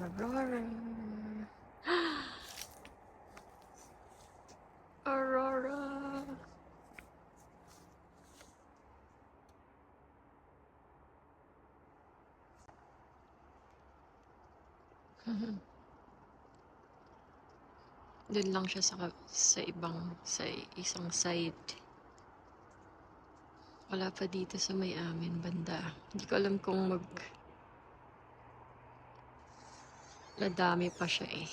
Aurora. Aurora. Doon lang siya sa isang side. Wala pa dito sa may amin banda. Hindi ko alam kung nadami pa siya eh.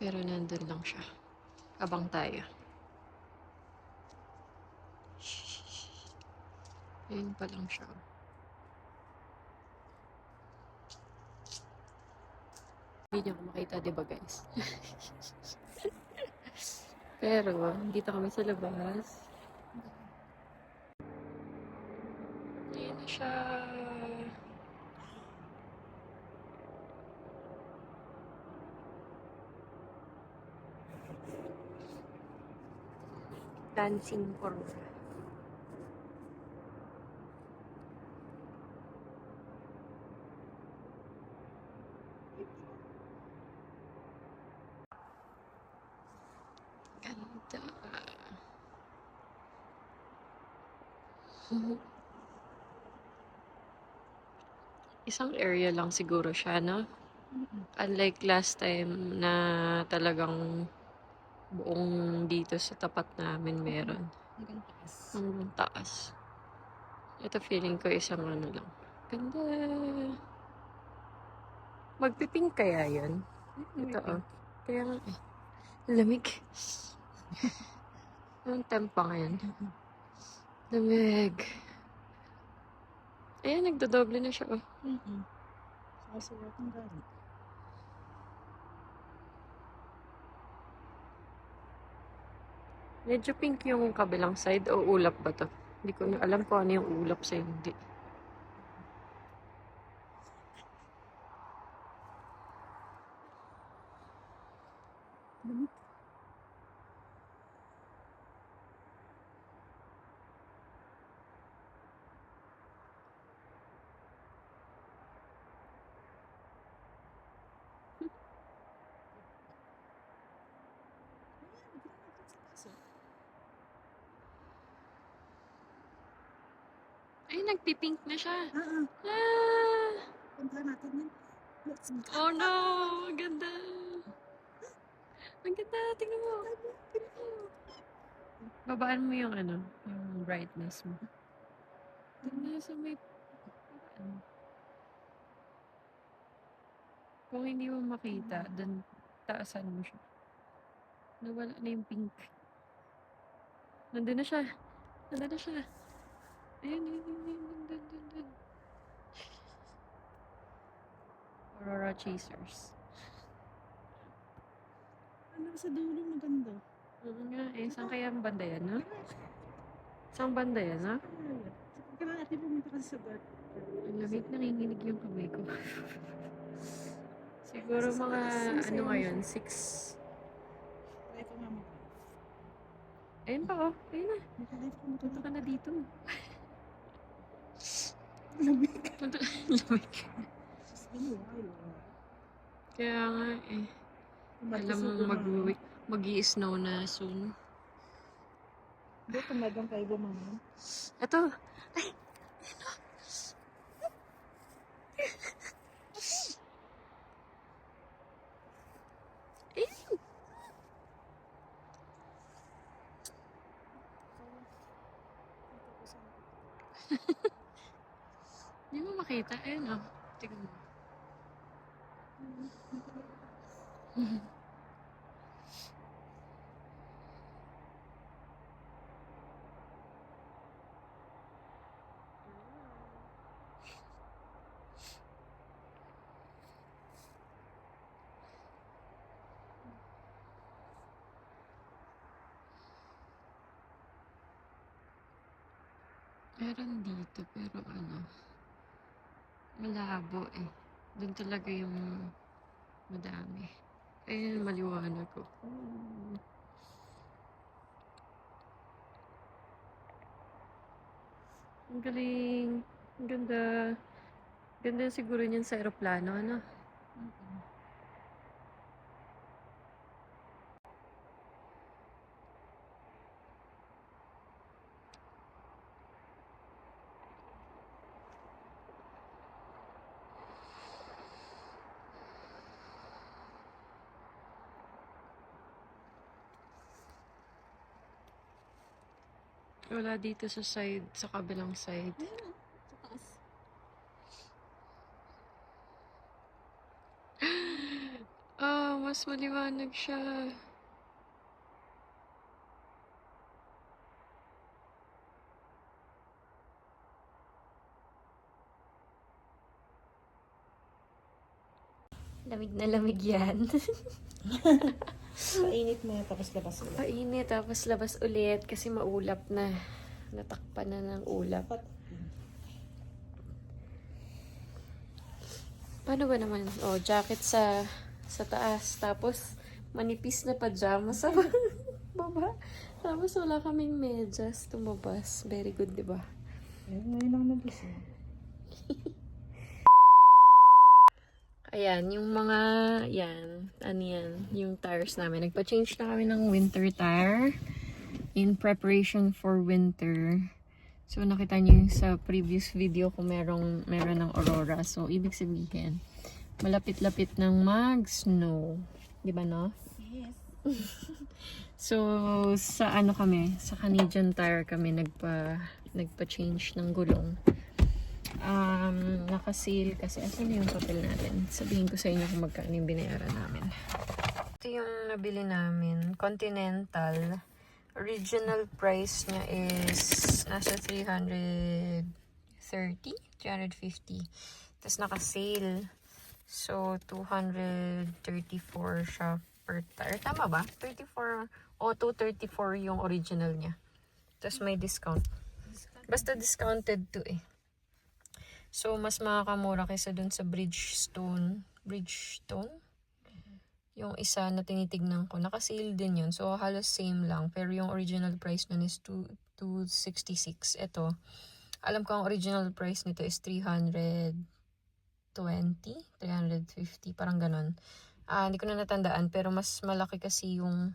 Pero nandun lang siya. Abang tayo. Ayun pa lang siya. Hindi niyo ako makita, diba guys? Pero, dito kami sa labas. Ayun na siya. Dancing Aurora. Ganda. Isang area lang siguro siya, no? Unlike last time na talagang buong dito sa tapat namin meron. Hanggang taas. Hanggang taas. Ito feeling ko isang ano lang. Ganda. Magpipink kaya yun? Ito oh. Kaya nga eh. Lamig. Anong tempa ngayon? Lamig. Ayan, nagdodoble na siya oh. Sasulat ng galit. Medyo pink yung kabilang side o ulap ba to? Hindi ko na alam kung ano yung ulap sa hindi. Ay, nagpipink na siya. Ah! Punta natin yan. Oh no! Ang ganda! Ang ganda! Tingnan mo! Babaan mo yung ano, yung brightness mo. Ganda sa may... Ano. Kung hindi mo makita, dun taasan mo siya. Nawala na yung pink. Nandun na siya. Nandun na siya. Ayun, ayun, ayun, dun. Aurora Chasers. Ano sa dulo maganda? Oo nga eh. Saan kaya ang banda yan, no? Saan banda yan, no? Kaya natin pumunta kasi sa bar. Ang lamig, nanginginig yung kamay ko. Siguro mga, ano ngayon, 6. Try ko nga mo. Ayun pa, oh. Ayun na. Makalive ko mo. Punta ka na dito. Lamig. Lamig. Kaya nga eh. Alam mong mag-i-snow na soon. Hindi, tumadang kayo bumangon. Ito. Ay! Ayun! Hindi mo makita. Ayun oh. Tingnan mo. Meron dito, pero ano, malabo eh. Doon talaga yung madami. Ayun, maliwanag ko. Ang galing. Ang ganda. Ganda siguro niyan sa aeroplano, ano? Mm-mm. Wala dito sa side, sa kabilang side. Ayun, sa taas. Mas maliwanag siya. Lamig na lamig yan. Painit mo tapos labas ulit. Painit, tapos labas ulit kasi maulap na. Natakpan na ng ulap. Paano ba naman? Oh, jacket sa taas. Tapos, manipis na pajama sa baba. Tapos, wala kaming medyas. Tumabas. Very good, di ba? Ngayon lang nagising. Ayan, yung mga, yan, ano yan, yung tires namin. Nagpa-change na kami ng winter tire in preparation for winter. So, nakita niyo yung sa previous video ko meron ng aurora. So, ibig sabihin, malapit-lapit ng mag-snow. Di ba, no? Yes. So, sa ano kami, sa Canadian Tire kami nagpa-change ng gulong. Naka-sale kasi. Asan yung papel natin? Sabihin ko sa inyo kung magkano yung binayaran namin. Ito yung nabili namin. Continental. Original price niya is nasa 330? 350. Tapos naka-sale. So, 234 siya per tire. Tama ba? 34 o 234 yung original niya. Tapos may discount. Basta discounted to eh. So, mas makakamura kaysa dun sa Bridgestone. Bridgestone? Yung isa na tinitignan ko. Naka-sale din yun. So, halos same lang. Pero yung original price nun is 266. Ito, alam ko ang original price nito is 320, 350, parang ganon. Hindi ko na natandaan. Pero mas malaki kasi yung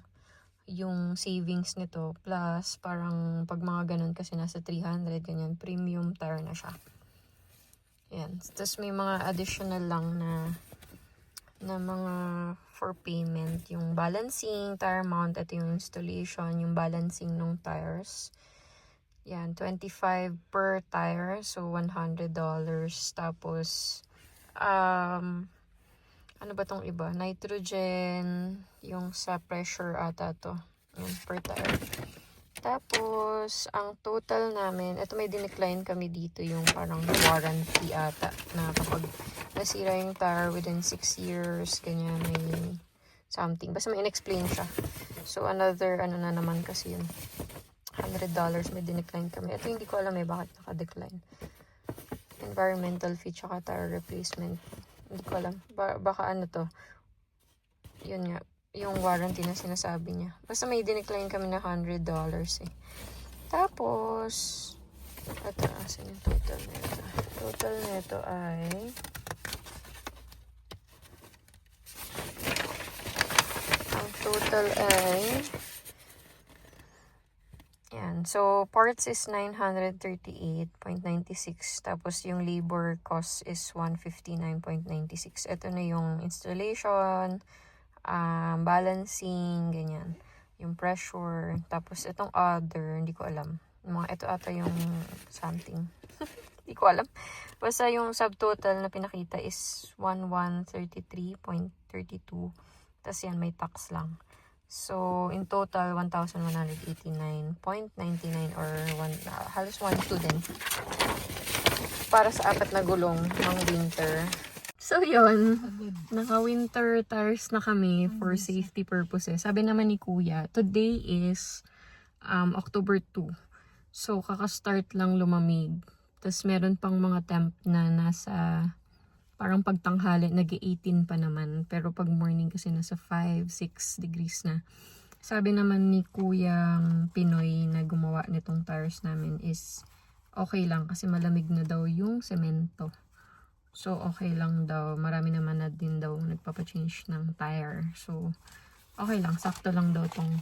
savings nito. Plus, parang pag mga ganon kasi nasa 300, ganyan. Premium tire na siya. Yan. Tapos may mga additional lang na mga for payment. Yung balancing, tire mount, ito yung installation, yung balancing ng tires. Yan, 25 per tire. So, $100. Tapos, ano ba tong iba? Nitrogen, yung sa pressure ata to. Yan, per tire. Tapos, ang total namin, ito may dinecline kami dito yung parang warranty ata na kapag nasira yung tire within 6 years, ganyan, may something. Basta may in-explain siya. So, another, ano na naman kasi yun, $100 may dinecline kami. Ito hindi ko alam bakit naka-decline. Environmental fee tsaka tire replacement. Hindi ko alam. Baka ano to. Yun nga. Yung warranty na sinasabi niya. Basta may dinecline kami na $100 eh. Tapos, ito, asan yung total nito? Total nito ay ang total ay yan. So, parts is 938.96. Tapos, yung labor cost is 159.96. Ito na yung installation, balancing, ganyan. Yung pressure. Tapos, itong other, hindi ko alam. Ito ata yung something. Hindi ko alam. Basta yung subtotal na pinakita is 1133.32. Tapos yan, may tax lang. So, in total, 1,189.99 or halos 1,2 din. Para sa 4 na gulong ng winter. So, yun. Naka-winter tires na kami for safety purposes. Sabi naman ni Kuya, today is October 2. So, kaka-start lang lumamig. Tapos, meron pang mga temp na nasa parang pagtanghali, nag-18 pa naman. Pero pag morning kasi nasa 5, 6 degrees na. Sabi naman ni Kuyang Pinoy na gumawa nitong tires namin is okay lang kasi malamig na daw yung semento. So, okay lang daw. Marami naman na din daw nagpapachange ng tire. So, okay lang. Sakto lang daw tong.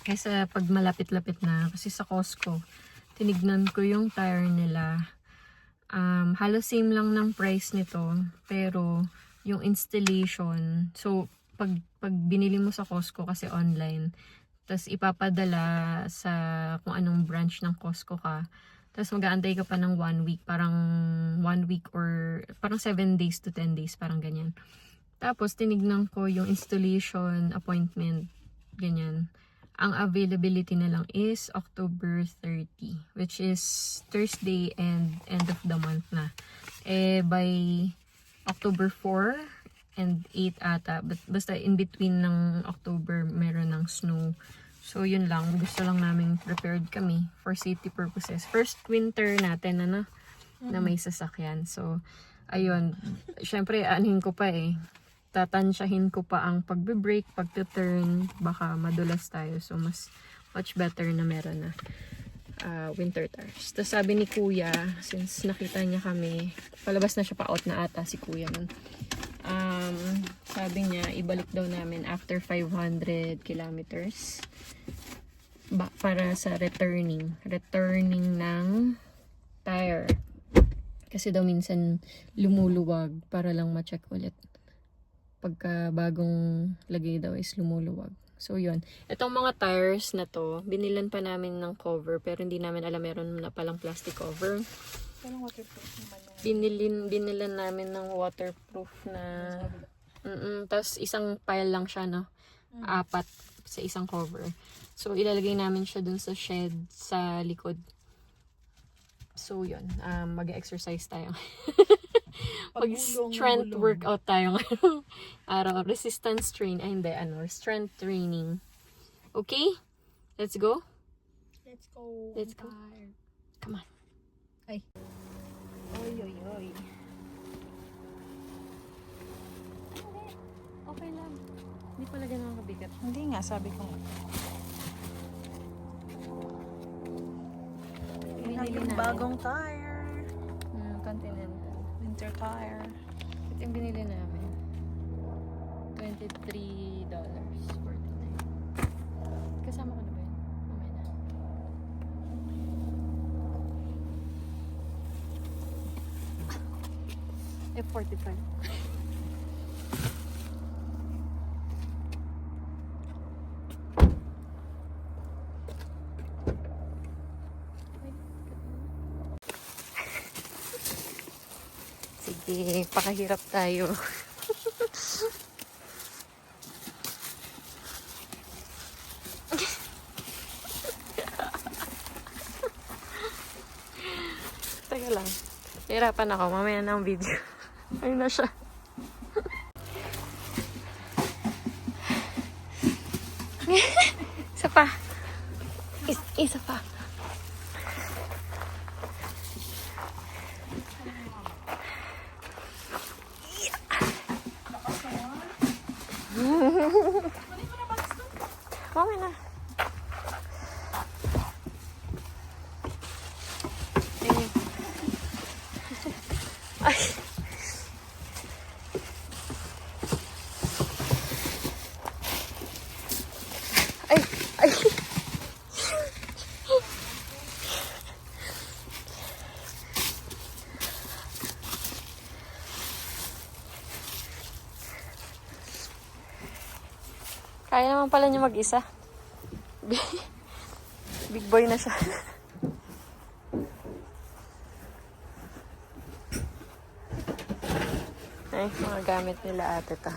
Kaysa pag malapit-lapit na. Kasi sa Costco, tinignan ko yung tire nila. Halos same lang ng price nito. Pero, yung installation. So, pag binili mo sa Costco kasi online, tas ipapadala sa kung anong branch ng Costco ka. Tapos mag-aantay ka pa ng 1 week. Parang 1 week or parang 7 days to 10 days. Parang ganyan. Tapos tinignan ko yung installation appointment. Ganyan. Ang availability na lang is October 30. Which is Thursday and end of the month na. By October 4 and 8 ata. Basta in between ng October meron ng snow. So, yun lang. Gusto lang namin prepared kami for safety purposes. First winter natin, na may sasakyan. So, ayun. Syempre, anuhin ko pa eh. Tatansyahin ko pa ang pagbe-brake, pagte-turn. Baka madulas tayo. So, much better na meron na winter tires. Tapos, sabi ni Kuya, since nakita niya kami, palabas na siya pa out na ata si Kuya nun. Sabi niya, ibalik daw namin after 500 kilometers para sa returning ng tire. Kasi daw minsan lumuluwag para lang ma-check ulit. Pagka bagong lagay daw is lumuluwag. So, yun. Itong mga tires na to, binilan pa namin ng cover pero hindi namin alam meron na palang plastic cover. Parang waterproof naman yan. Binilan namin ng waterproof na tapos isang pile lang siya, no? 4 sa isang cover. So, ilalagay namin siya dun sa shed sa likod. So, yun. Mag-exercise tayo. Mag-strength workout tayo ngayong araw. Resistance train. Ay, hindi. Strength training. Okay? Let's go? Let's go. Come on. Ay. Oy, oy, oy. Okay lang. Hindi pala ganun kabigat. Hindi nga, sabi ko nga. Binili Yung namin. bagong tire. Continental. Winter tire. Ito yung binili namin. $23.49. Kasama ko na ba yun? Mamaya na. F45. Sige, pakahirap tayo. Teka lang. Hirapan ako. Mamaya na ang video. Ayun na siya. Isa pa. Isa pa. Mamaya na. Ayun. Ay. Ay. Ay. Kaya naman pala niya mag-isa. Big boy na siya. Ay, mga gamit nila ate ta.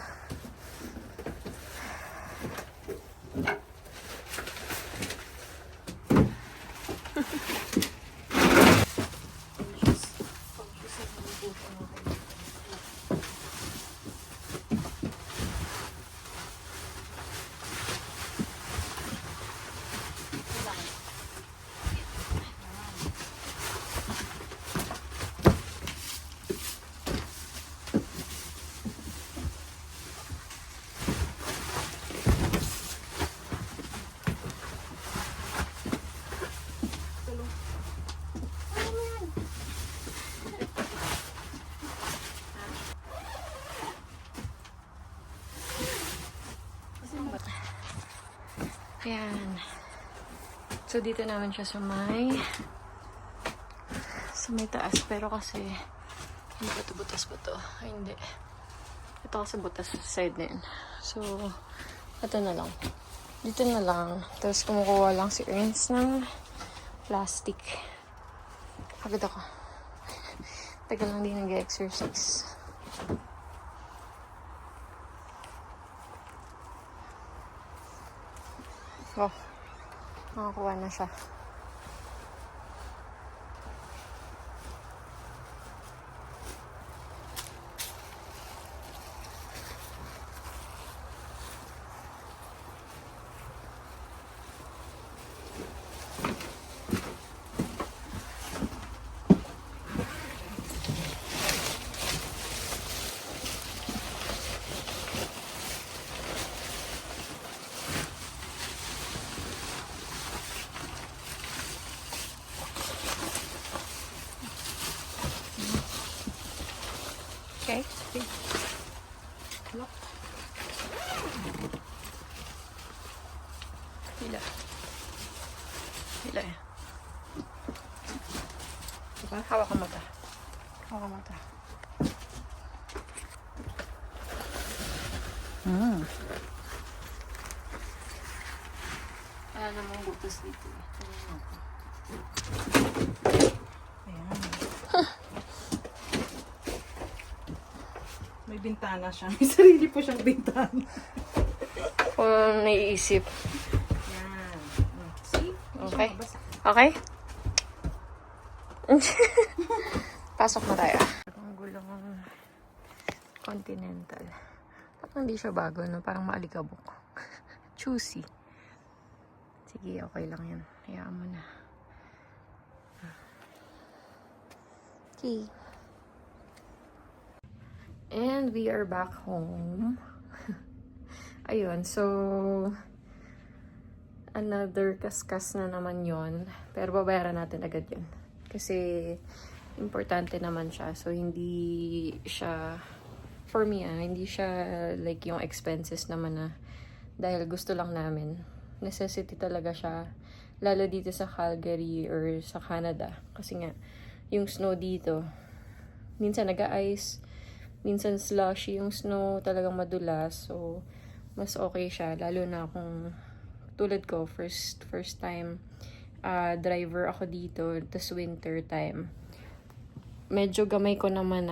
Ayan. So, dito naman siya sa may taas. Pero kasi, hindi ba ito? Butas ba ito? Ay, hindi. Ito kasi butas sa side na yun. So, ito na lang. Dito na lang. Tapos, kumukuha lang si Ernst ng plastic. Pagod ako. Tagal lang din nag-exercise. Oh, nakakuha na siya. Okay. Look. Hila. Hila. Diba? Hawak ang mata. Hawak ang mata. Wala namang butas dito. Ayan. May bintana siya. May sarili po siyang bintana. Kung naiisip. Yan. See? Okay. Okay? Pasok na tayo. Ang gulong Continental. Parang hindi siya bago, no? Parang maalikabok. Choosy. Sige, okay lang yan. Hayaan mo na. Okay. And we are back home. Ayun, so another kaskas na naman yon. Pero babayaran natin agad yun. Kasi importante naman siya. So hindi siya, for me hindi siya like yung expenses naman na dahil gusto lang namin. Necessity talaga siya. Lalo dito sa Calgary or sa Canada. Kasi nga, yung snow dito, minsan nag-ice, minsan slushy yung snow, talagang madulas. So, mas okay siya. Lalo na kung tulad ko, first time driver ako dito, tas winter time. Medyo gamay ko naman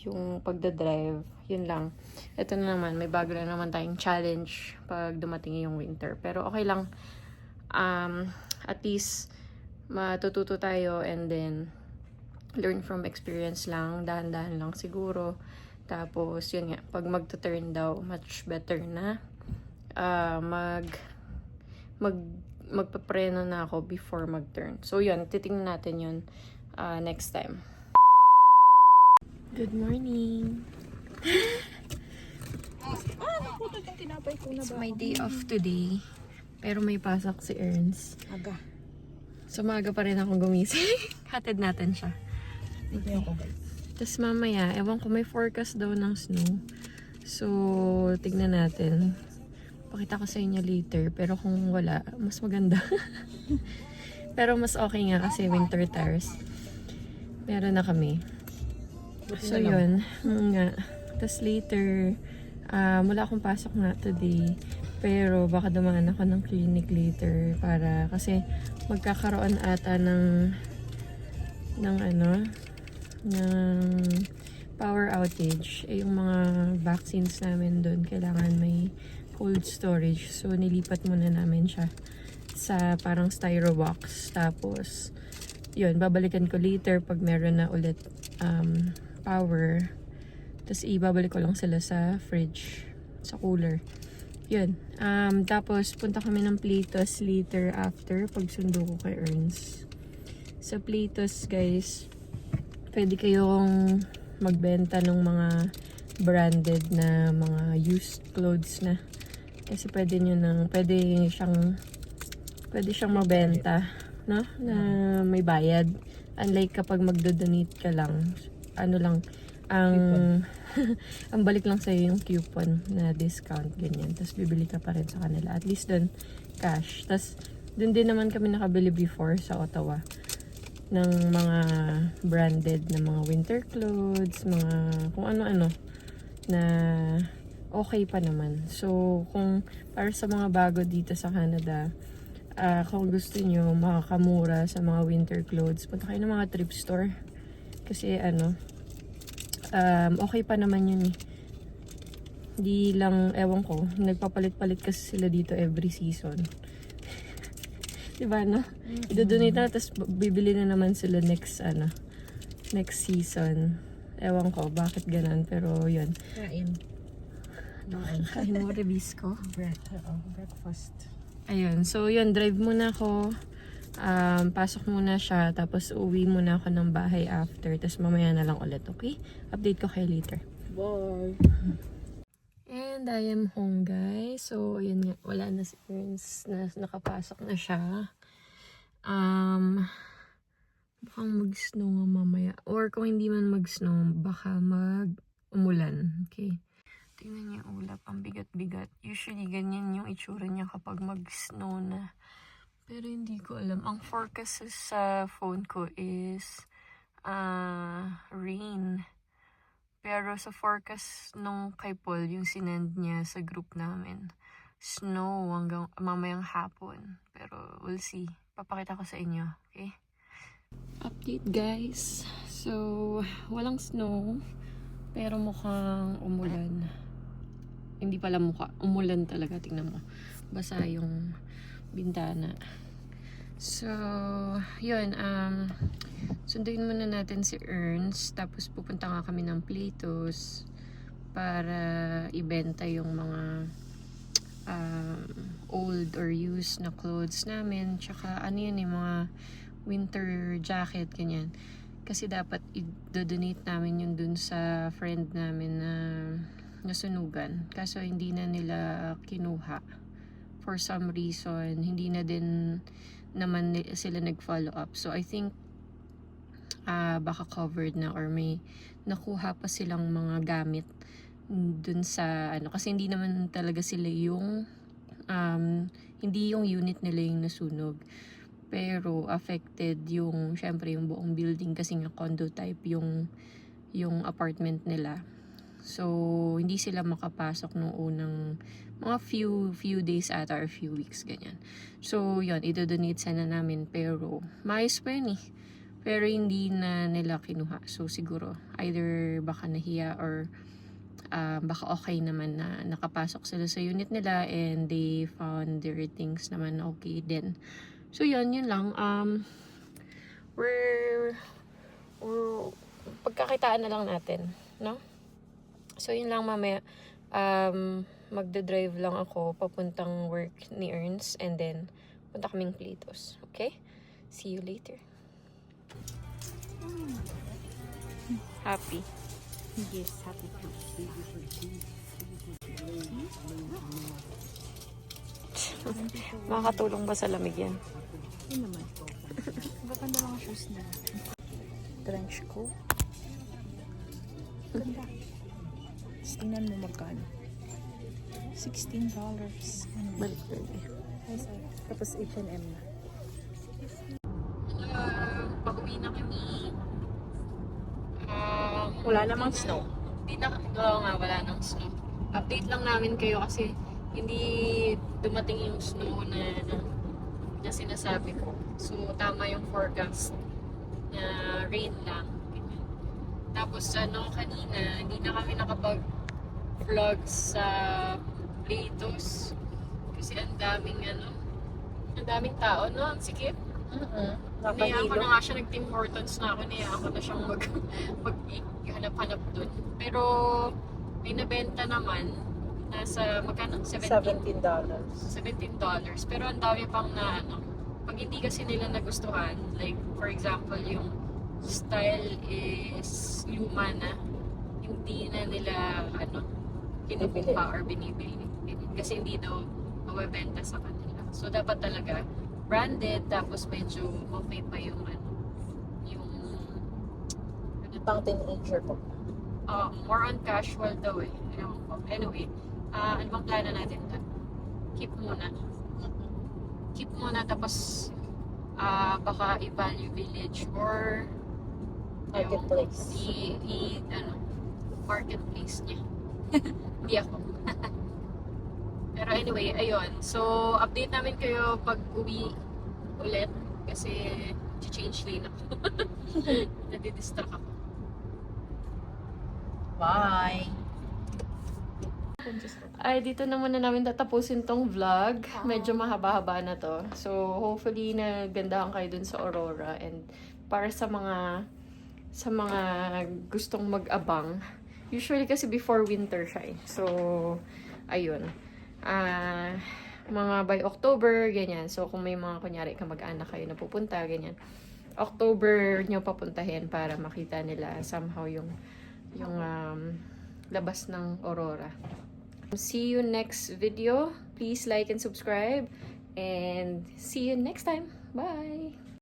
yung pagdadrive. Yun lang. Ito na naman, may bago na naman tayong challenge pag dumating yung winter. Pero okay lang. At least, matututo tayo and then learn from experience lang. Dahan-dahan lang siguro. Tapos, yun nga, pag magta-turn daw, much better na magpapreno na ako before mag-turn. So, yun, titingnan natin yun next time. Good morning! It's my day off today. Pero may pasok si Ernst. Aga. So, maaga pa rin akong gumising. Hatid natin siya. Okay. Ako, guys. Tapos mamaya, ewan ko, may forecast daw ng snow. So, tignan natin. Pakita ko sa inyo later. Pero kung wala, mas maganda. Pero mas okay nga kasi winter tires. Meron na kami. So, yun. Nga. Tapos later, wala akong pasok nga today. Pero baka dumaan ako ng clinic later para kasi magkakaroon ata ng power outage. Yung mga vaccines namin doon kailangan may cold storage. So, nilipat muna namin siya sa parang styro box. Tapos, yun, babalikan ko later pag meron na ulit power. Tapos, ibabalik ko lang sila sa fridge, sa cooler. Yun. Tapos, punta kami ng Platos later after pagsundo ko kay Ernst. Sa Platos, guys, pwede kayong magbenta ng mga branded na mga used clothes na. Kasi pwede siyang mabenta, no? Na may bayad. Unlike kapag magdo-donate ka lang, ang balik lang sa'yo yung coupon na discount, ganyan. Tapos bibili ka pa rin sa kanila. At least doon, cash. Tapos doon din naman kami nakabili before sa Ottawa ng mga branded na mga winter clothes, mga kung ano-ano na okay pa naman. So, kung para sa mga bago dito sa Canada, kung gusto nyo makakamura sa mga winter clothes, punta kayo ng mga thrift store. Kasi okay pa naman yun eh. Di lang, ewan ko, nagpapalit-palit kasi sila dito every season. Diba, no? I-donate na, tapos bibili na naman sila next season. Ewan ko, bakit ganun, pero yun. Kain. Kain mo, release ko. Breakfast. Ayun, so yun, drive muna ako. Pasok muna siya, tapos uwi muna ako ng bahay after. Tapos mamaya na lang ulit, okay? Update ko kayo later. Bye. And I am home, guys. So, yun nga, wala na si Ernst na nakapasok na siya. Baka mag-snow nga mamaya. Or kung hindi man mag-snow, baka umulan. Okay? Tingnan niyo yung ulap, ang bigat-bigat. Usually, ganyan yung itsura niya kapag mag-snow na. Pero hindi ko alam. Ang forecast sa phone ko is rain. Pero sa forecast nung kay Paul, yung sinend niya sa group namin, snow hanggang mamayang hapon. Pero we'll see. Papakita ko sa inyo. Okay? Update, guys. So, walang snow. Pero mukhang umulan. Hindi pala umulan talaga. Tingnan mo. Basa yung bintana. So, yun. Sunduin muna natin si Ernst. Tapos pupunta nga kami ng Playtos para ibenta yung mga old or used na clothes namin. Tsaka ano yun, yung mga winter jacket, ganyan. Kasi dapat i-donate namin yun dun sa friend namin na nasunugan. Kaso hindi na nila kinuha. For some reason, hindi na din naman sila nag-follow up. So, I think baka covered na or may nakuha pa silang mga gamit dun sa kasi hindi naman talaga sila yung hindi yung unit nila yung nasunog. Pero affected yung syempre yung buong building kasi nga condo type yung apartment nila. So, hindi sila makapasok nung unang mga few days ata or few weeks, ganyan. So, yun, i-donate sana namin. Pero, maayos pa yun eh. Pero, hindi na nila kinuha. So, siguro, either baka nahiya or baka okay naman na nakapasok sila sa unit nila and they found their things naman okay din. So, yun lang. We're pagkakitaan na lang natin, no? So, yun lang mamaya. Magdadrive lang ako papuntang work ni Ernst and then punta kaming Playtos. Okay? See you later. Happy. Yes, happy to. Makakatulong ba sa lamig yan? Yun naman po. Maganda mga shoes na. Trench coat. Ganda. Tingnan mo magkano. $16. Balik pwede. Tapos H&M na. Pag-uwi na kami. Wala namang snow. Wala nang snow. Update lang namin kayo kasi hindi dumating yung snow na sinasabi ko. So, tama yung forecast na rain lang. Tapos, kanina, hindi na kami nakapag-vlog sa Playtos. Kasi ang daming tao, no? Ang sikip. Niyaan ko na nga siya, nag-Tim Hortons na ako, niyaan ko na siyang maghanap-hanap dun. Pero, may nabenta naman, nasa, magkano? $17. Pero ang dami pang pag hindi kasi nila nagustuhan, like, for example, yung style is luma na, hindi na nila, kinukuha or binibili. Kasi hindi daw mabibenta sa kanila. So, dapat talaga branded, tapos medyo okay pa yung Pang teenager po. more on casual daw eh. Ewan ko. Anyway, ano bang plano natin doon? Keep muna. Keep muna, tapos baka i-Value Village or Marketplace. ano, marketplace niya. Hindi ako. Pero anyway, ayun. So, update namin kayo pag uwi ulit kasi change lane ako. Nadidistract ako. Bye! Ay, dito na muna namin tatapusin tong vlog. Medyo mahaba-haba na to. So, hopefully nagandahan kayo dun sa Aurora. And para sa mga gustong mag-abang, usually kasi before winter siya eh. So, ayun. Mga by October, ganyan. So, kung may mga kunyari kamag-anak kayo na pupunta, ganyan. October nyo papuntahin para makita nila somehow yung labas ng Aurora. See you next video. Please like and subscribe. And see you next time. Bye!